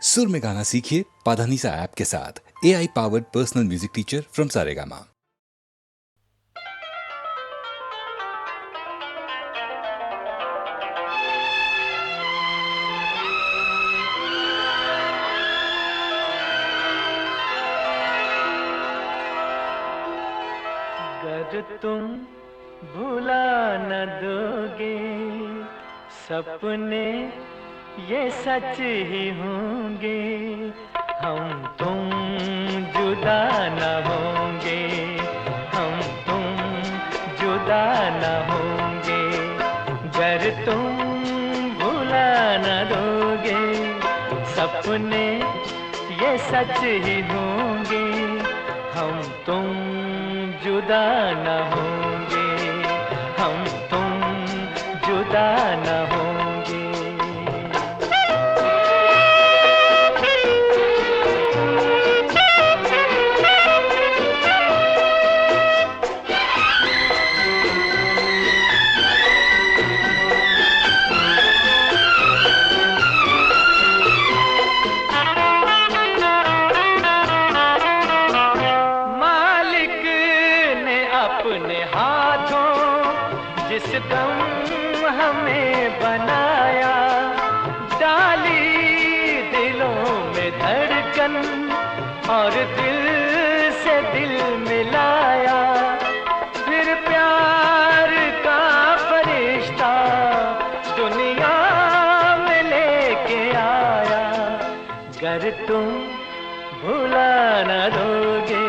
सुर में गाना सीखिए पाधानीसा ऐप के साथ। AI powered personal music teacher from Saregama. अगर तुम भुला न दोगे सपने ये सच ही होंगे, हम तुम जुदा न होंगे, हम तुम जुदा न होंगे। अगर तुम भुला न दोगे सपने ये सच ही होंगे, हम तुम जुदा न होंगे, हम तुम जुदा न होंगे। जिस दम हमें बनाया, डाली दिलों में धड़कन और दिल से दिल मिलाया, फिर प्यार का फरिश्ता दुनिया में लेके आया। अगर तुम भुला न दोगे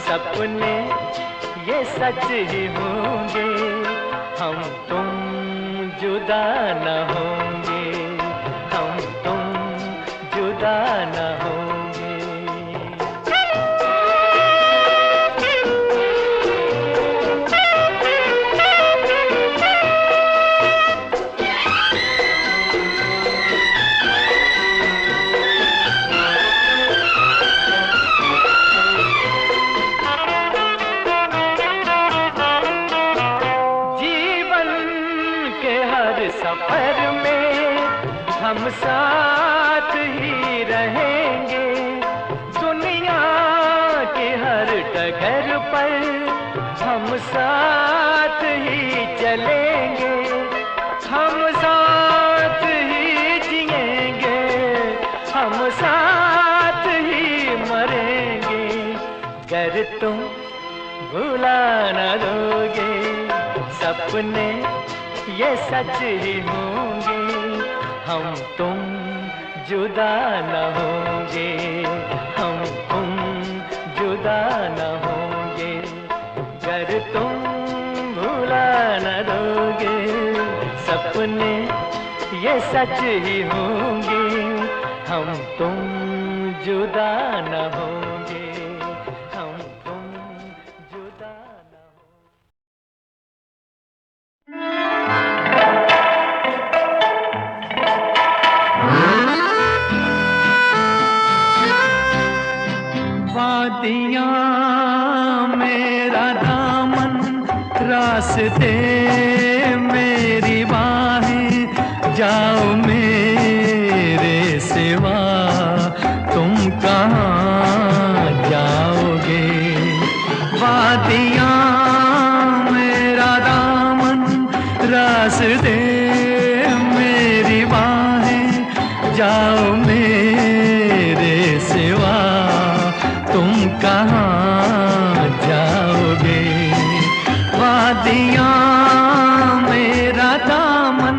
सपने ये सच ही होंगे, हम तुम जुदा न होंगे, हम तुम जुदा न होंगे। सफर में हम साथ ही रहेंगे, दुनिया के हर डगर पर हम साथ ही चलेंगे, हम साथ ही जिएंगे, हम साथ ही मरेंगे। अगर तुम भुला न दोगे सपने ये सच ही होंगे, हम तुम जुदा न होंगे, हम तुम जुदा न होंगे। अगर तुम भुला न दोगे सपने ये सच ही होंगे, हम तुम जुदा न होंगे, हम तुम जुदा न होंगे। वादियाँ मेरा दामन, रास्ते मेरी बाहें, जाओ मेरे सिवा तुम कहाँ जाओगे। वादियाँ मेरा दामन, रास्ते मेरी बाहें, जाओ मेरे सिवा तुम कहाँ जाओगे। वादियाँ मेरा दामन,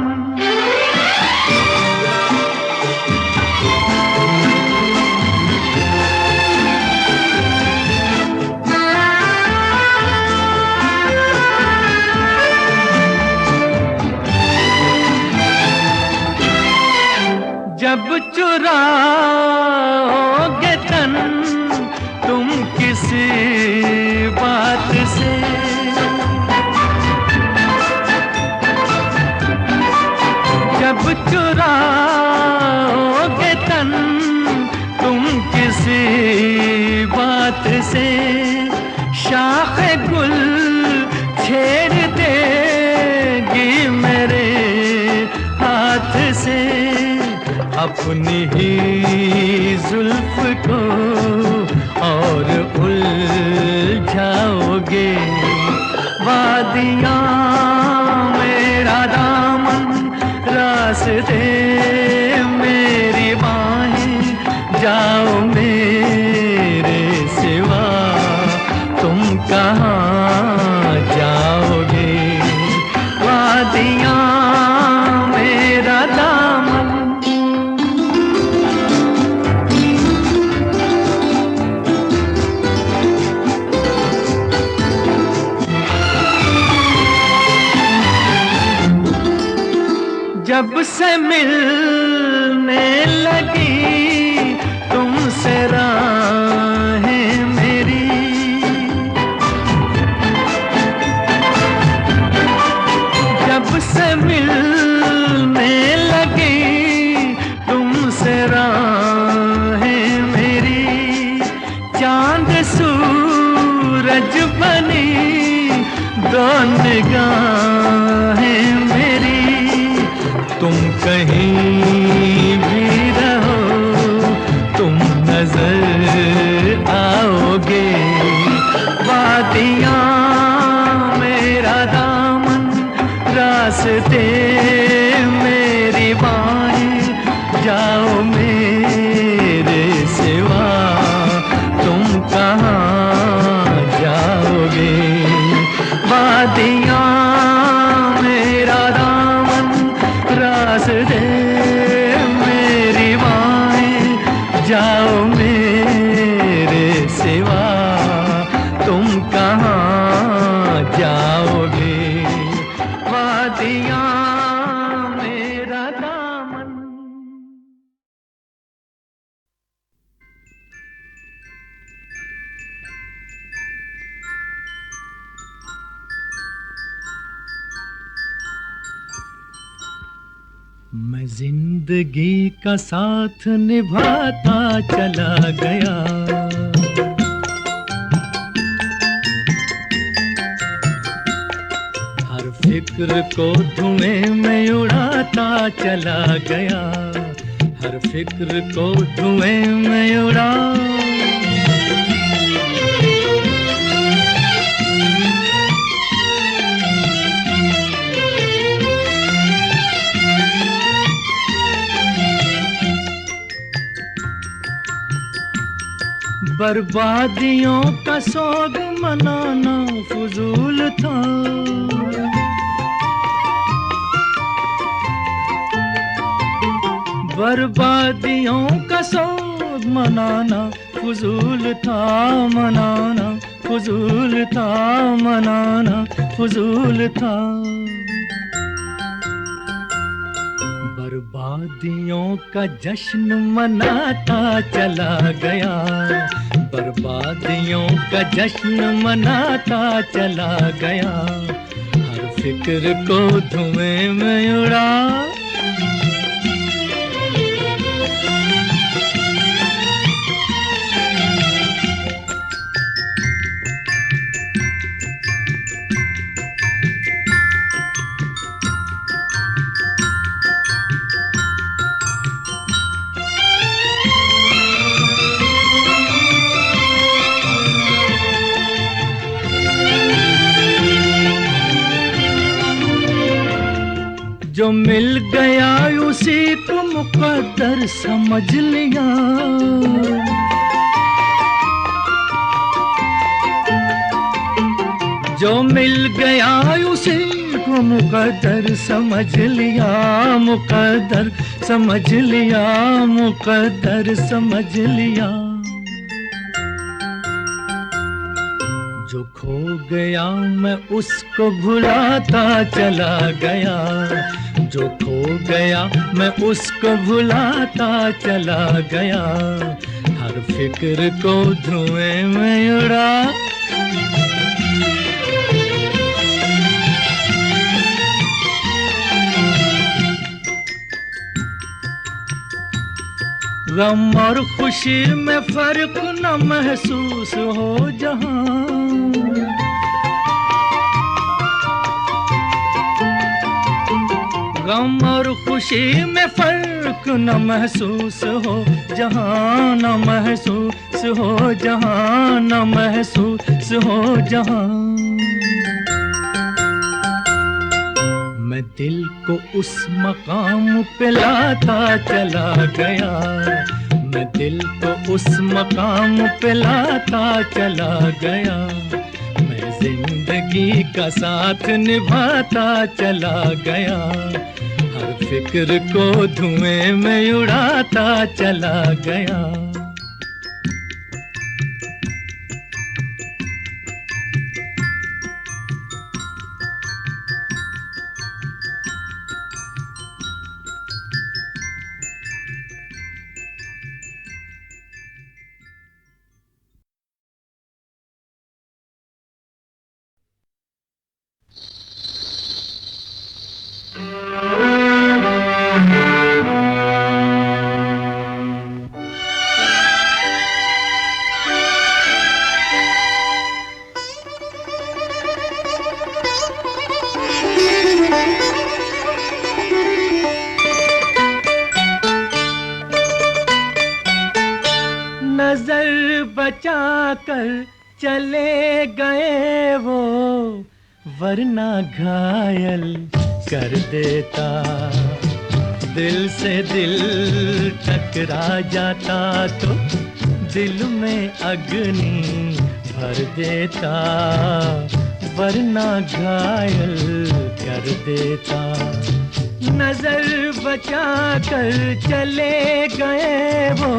जब चुराओगे तन तुम किसी बात से, जब चुराओगे तन तुम किसी बात से, शाख गुल छेड़ देगी मेरे हाथ से, अपनी ही जुल्फ को और उलझाओगे। वादियाँ मेरा दामन, रास्ते मेरी बाहें, जाओ मेरे सिवा तुम कहाँ जाओगे। वादियाँ मेरा दामन। जब से मिलने लगी तुमसे राहें मेरी, जब से मिलने लगी तुमसे राहें मेरी, चांद सूरज बनी दो निगाहें मेरी। तुम कहीं भी रहो तुम नजर आओगे। वादियाँ मेरा दामन, रास्ते मेरी बाहें, जाओ मेरे सिवा तुम कहाँ जाओगे। वादियाँ मेरा दामन, रास्ते मेरी बाहें, जाओ मेरे सिवा तुम कहाँ जाओगे। वादियाँ मेरा दामन। मैं जिंदगी का साथ निभाता चला गया, हर फिक्र को धुएं में उड़ाता चला गया, हर फिक्र को धुएं में उड़ा। बर्बादियों का सोग मनाना फजूल था, बर्बादियों का सोग मनाना फजूल था, मनाना फजूल था, मनाना फजूल था। बर्बादियों का जश्न मनाता चला गया, बर्बादियों का जश्न मनाता चला गया, हर फिक्र को धुएं में उड़ा। जो मिल गया उसी को मुकद्दर समझ लिया, जो मिल गया उसी को मुकद्दर समझ लिया, मुकद्दर समझ लिया, मुकद्दर समझ लिया। जो खो गया मैं उसको भुलाता चला गया, जो खो गया मैं उसको भुलाता चला गया, हर फिक्र को धुएं में उड़ा। गम और खुशी में फर्क न महसूस हो जहां, गम और खुशी में फर्क न महसूस हो जहां, न महसूस हो जहां, न महसूस हो जहां। मैं दिल को उस मकाम पे लाता चला गया, मैं दिल को उस मकाम पे लाता चला गया। मैं जिंदगी का साथ निभाता चला गया, हर फिक्र को धुएं में उड़ाता चला गया। नजर बचा कर चले गए वो, वरना घायल कर देता। दिल से दिल टकरा जाता तो दिल में अग्नि भर देता, वरना घायल कर देता। नजर बचा कर चले गए वो,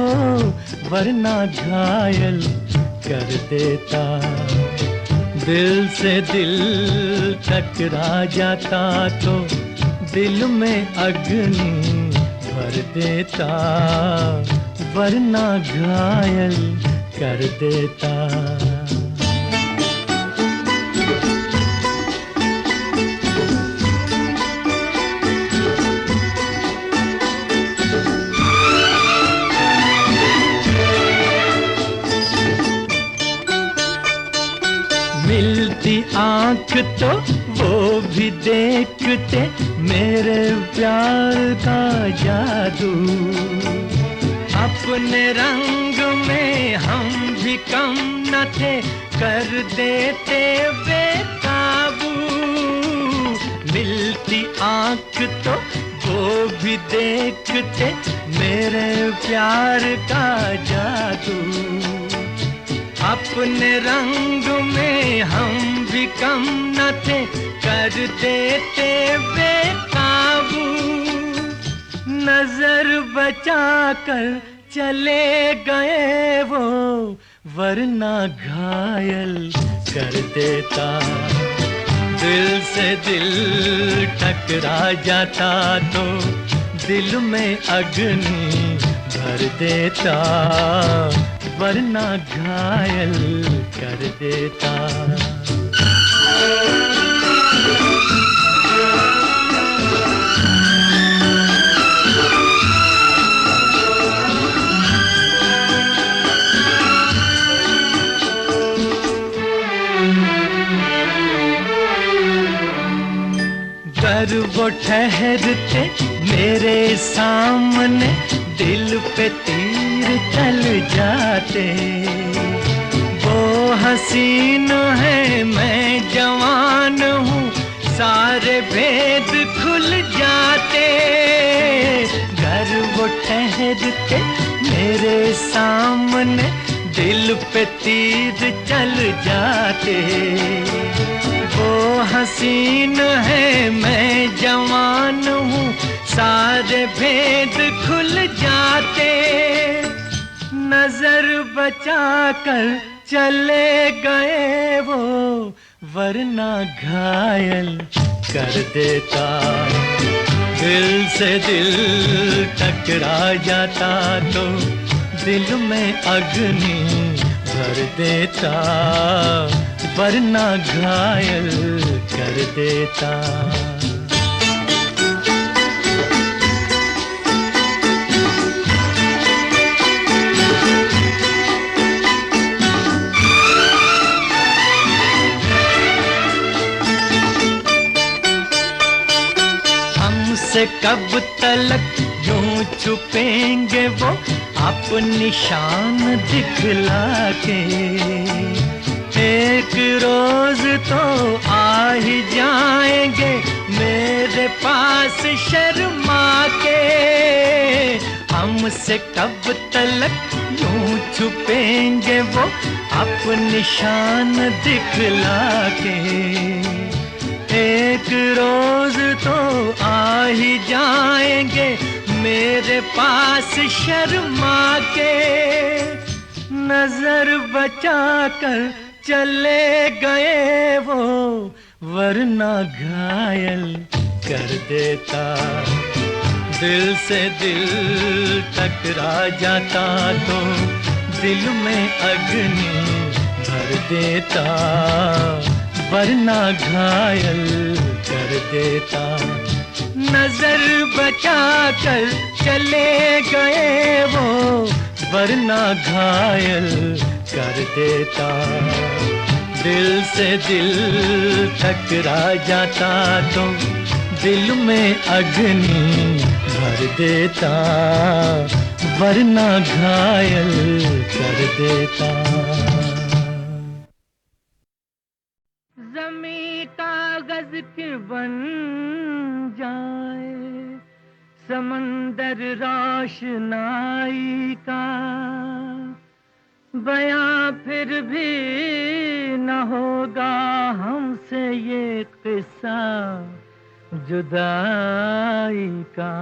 वरना घायल कर देता। दिल से दिल टकरा जाता तो दिल में अग्नि भर देता, वरना घायल कर देता। मिलती आंख तो वो भी देखते मेरे प्यार का जादू। अपने रंग में हम भी कम न थे, कर देते बेकाबू। मिलती आंख तो वो भी देखते मेरे प्यार का जादू। अपने रंग में हम भी कम न थे, कर देते बेकाबू। नजर बचा कर चले गए वो, वरना घायल कर देता। दिल से दिल टकरा जाता तो दिल में अग्नि भर देता, वरना घायल कर देता। अगर वो ठहरते मेरे सामने, दिल पे तीर चल जाते। वो हसीन है मैं जवान हूँ, सारे भेद खुल जाते। घर वो ठहरते मेरे सामने, दिल पे तीर चल जाते। वो हसीन है मैं जवान हूँ, सारे भेद खुल जाते। नजर बचा कर चले गए वो, वरना घायल कर देता। दिल से दिल टकरा जाता तो दिल में अग्नि भर देता, वरना घायल कर देता। हमसे हमसे कब तलक यूं छुपेंगे वो आप निशान दिखला के। एक रोज तो आ ही जाएंगे मेरे पास शर्मा के। हमसे कब तलक यूं छुपेंगे वो आप निशान दिखला के। एक रोज तो आ ही जाएंगे मेरे पास शर्मा के। नजर बचा कर चले गए वो, वरना घायल कर देता। दिल से दिल टकरा जाता तो दिल में अग्नि भर देता, वरना घायल कर देता। नजर बचा कर चले गए वो, वरना घायल कर देता। दिल से दिल टकरा जाता तो दिल में अग्नि भर देता, वरना घायल कर देता। ज़मीं कागज की बन जाए, समंदर रोशनाई का, बयां फिर भी न होगा हमसे ये किस्सा जुदाई का।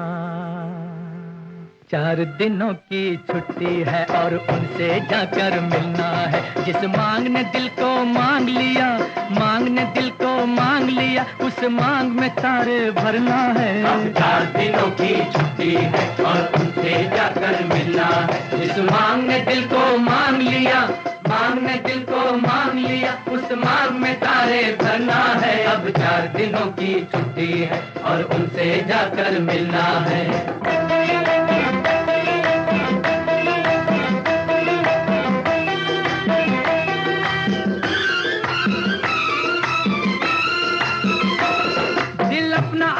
4 दिनों की छुट्टी है और उनसे जाकर मिलना है। जिस मांग ने दिल को मांग लिया, मांग ने दिल को मांग लिया, उस मांग में तारे भरना है। 4 दिनों की छुट्टी है और उनसे जाकर मिलना है। जिस मांग ने दिल को मांग लिया, मांग ने दिल को मांग लिया, उस मांग में तारे भरना है। अब 4 दिनों की छुट्टी है और उनसे जाकर मिलना है।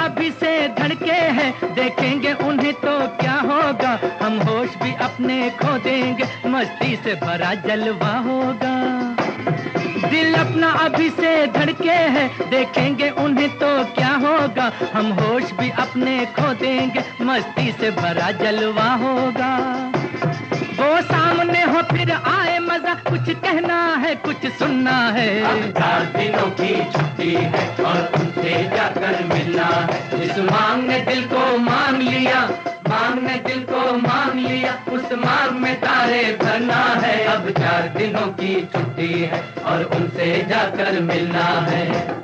अभी से धड़के हैं, देखेंगे उन्हें तो क्या होगा। हम होश भी अपने खो देंगे, मस्ती से भरा जलवा होगा। दिल अपना अभी से धड़के हैं, देखेंगे उन्हें तो क्या होगा। हम होश भी अपने खो देंगे, मस्ती से भरा जलवा होगा। वो सामने हो फिर आए मजा, कुछ कहना है कुछ सुनना है। अब 4 दिनों की छुट्टी है और उनसे जाकर मिलना है। जिस मांग ने दिल को मांग लिया, मांग ने दिल को मांग लिया, उस मांग में तारे भरना है। अब 4 दिनों की छुट्टी है और उनसे जाकर मिलना है।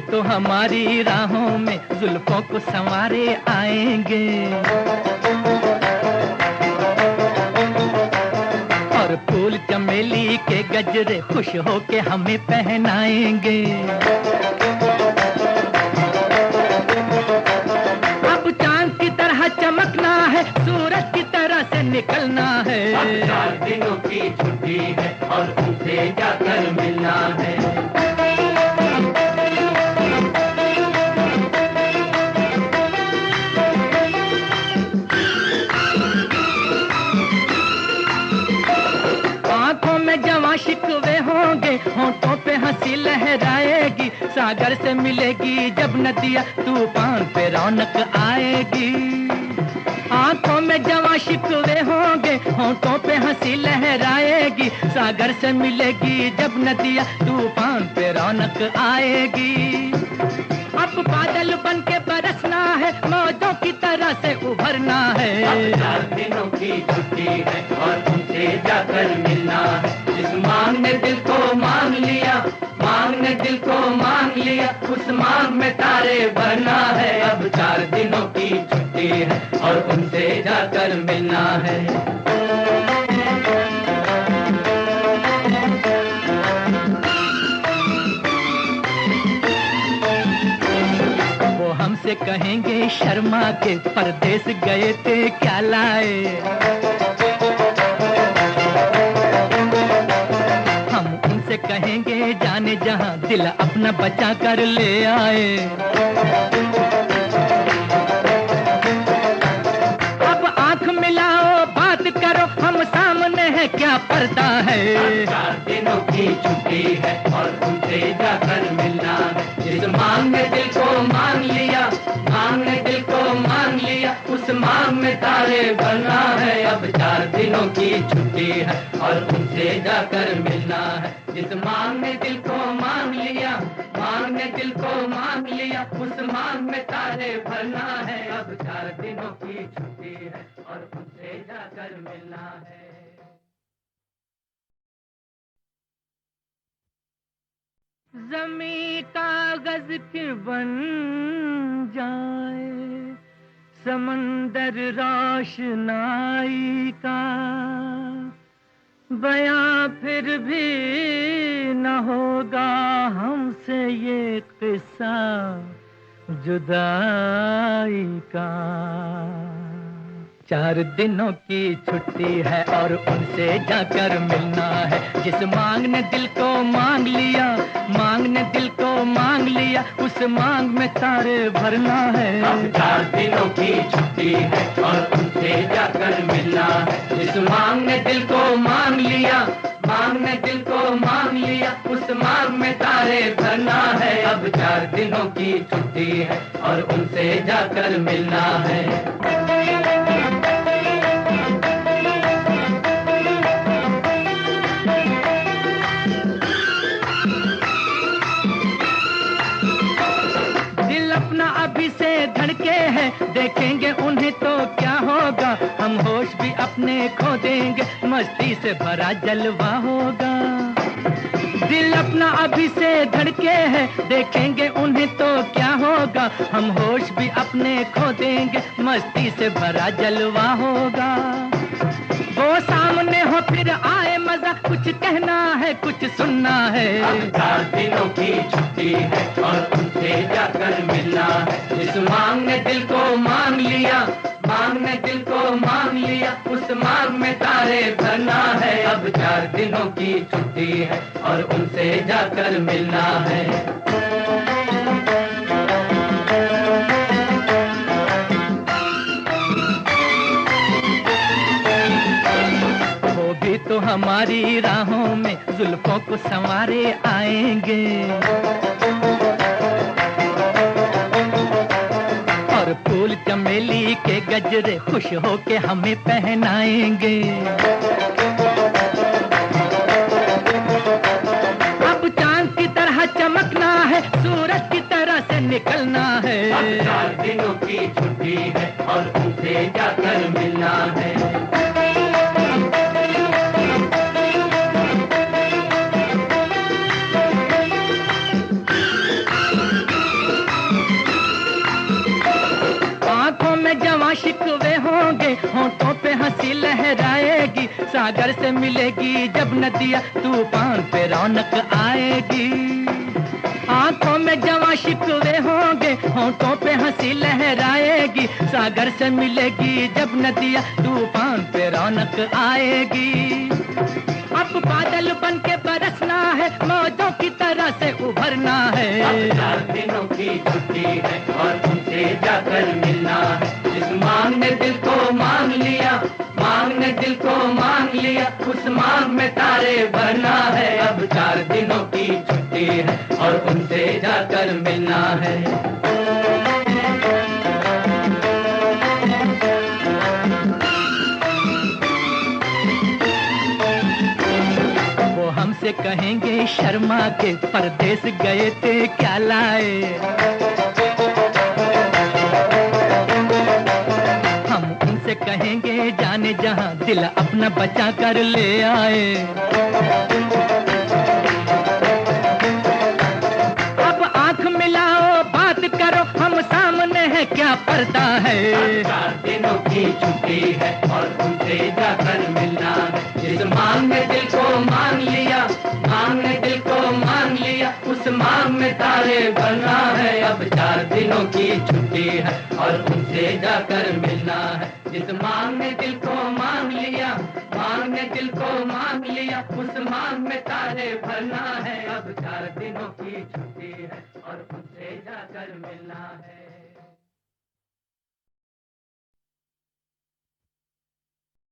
तो हमारी राहों में जुल्फों को संवारे आएंगे, और फूल चमेली के गजरे खुश होके हमें पहनाएंगे। अब चांद की तरह चमकना है, सूरज की तरह से निकलना है। अब 4 दिनों की छुट्टी है और उनसे जाकर मिलना है। शिकवे होंगे, होंठों पे हंसी लहराएगी। सागर से मिलेगी जब नदियाँ, तूफान पे रौनक आएगी। आंखों में जवां शिकवे होंगे, होंठों पे हंसी लहराएगी। सागर से मिलेगी जब नदियाँ, तूफान पे रौनक आएगी। अब बादल बन के बरसना है, मौजों की तरह से उभरना है। अब 4 दिनों की छुट्टी है और उनसे जाकर मिलना है। जिस मांग ने दिल को मांग लिया, मांग ने दिल को मांग लिया, उस मांग में तारे भरना है। अब 4 दिनों की छुट्टी है और उनसे जाकर मिलना है। हमसे कहेंगे शर्मा के परदेस गए थे क्या लाए। हमसे कहेंगे जाने जहां दिल अपना बचा कर ले आए। अब आंख मिलाओ बात करो, हम सामने है क्या पर्दा है। 4 दिनों की छुट्टी है और उनसे जाकर मिलना है। जिस मांग ने दिल को मांग लिया, मांग ने दिल को मांग लिया, उस मांग में तारे भरना है। अब 4 दिनों की छुट्टी है और उनसे जाकर मिलना है। जिस मांग ने दिल को मांग लिया, मांग ने दिल को मांग लिया, उस मांग में तारे भरना है। अब 4 दिनों की छुट्टी है और उनसे जाकर मिलना है। ज़मीं कागज की बन जाए, समंदर रोशनाई का, बयां फिर भी न होगा हमसे ये किस्सा जुदाई का। 4 दिनों की छुट्टी है और उनसे जाकर मिलना है। जिस मांग ने दिल को मांग लिया, मांग ने दिल को मांग लिया, उस मांग में तारे भरना है। अब 4 दिनों की छुट्टी है और उनसे जाकर मिलना है। जिस मांग ने दिल को मांग लिया, मांग ने दिल को मांग लिया, उस मांग में तारे भरना है। अब 4 दिनों की छुट्टी है और उनसे जाकर मिलना है। अभी से धड़के हैं, देखेंगे उन्हें तो क्या होगा। हम होश भी अपने खो देंगे, मस्ती से भरा जलवा होगा। दिल अपना अभी से धड़के हैं, देखेंगे उन्हें तो क्या होगा। हम होश भी अपने खो देंगे, मस्ती से भरा जलवा होगा। वो सामने हो फिर आए मजा, कुछ कहना है कुछ सुनना है। अब 4 दिनों की छुट्टी है और उनसे जाकर मिलना है। जिस मांग ने दिल को मांग लिया, मांग ने दिल को मांग लिया, उस मांग में तारे भरना है। अब 4 दिनों की छुट्टी है और उनसे जाकर मिलना है। तो हमारी राहों में जुल्फों को संवारे आएंगे, और फूल चमेली के गजरे खुश होके हमें पहनाएंगे। अब चांद की तरह चमकना है, सूरज की तरह से निकलना है। अब 4 दिनों की छुट्टी है और उनसे जाकर मिलना है। शिकवे होंगे, होंठों पे हंसी लहराएगी, सागर से मिलेगी जब नदियाँ, तूफान पे रौनक आएगी। आंखों में जवां शिकवे होंगे, होंठों पे हंसी लहराएगी, सागर से मिलेगी जब नदियाँ, तूफान पे रौनक आएगी। अब बादल बन के बरसना है, मौजों की तरह से उभरना है। अब 4 दिनों की छुट्टी है और उनसे जाकर मिलना है। जिस मांग ने दिल को मांग लिया, मांग ने दिल को मांग लिया, उस मांग में तारे भरना है। अब 4 दिनों की छुट्टी है और उनसे जाकर मिलना है। हमसे कहेंगे शर्मा के परदेस गए थे क्या लाए। हम उनसे कहेंगे जाने जहां दिल अपना बचा कर ले आए। अब आंख मिलाओ बात करो, हम सामने है क्या पर्दा है। 4 दिनों की छुट्टी है और उनसे जाकर मिलना है। जिस मांग ने दिल को मांग लिया, मांग ने दिल को मांग लिया, उस मांग में तारे भरना है। अब 4 दिनों की छुट्टी है और उनसे जाकर मिलना है। जिस मांग ने दिल को मांग लिया, मांग ने दिल को मांग लिया, उस मांग में तारे भरना जाकर मिलना है।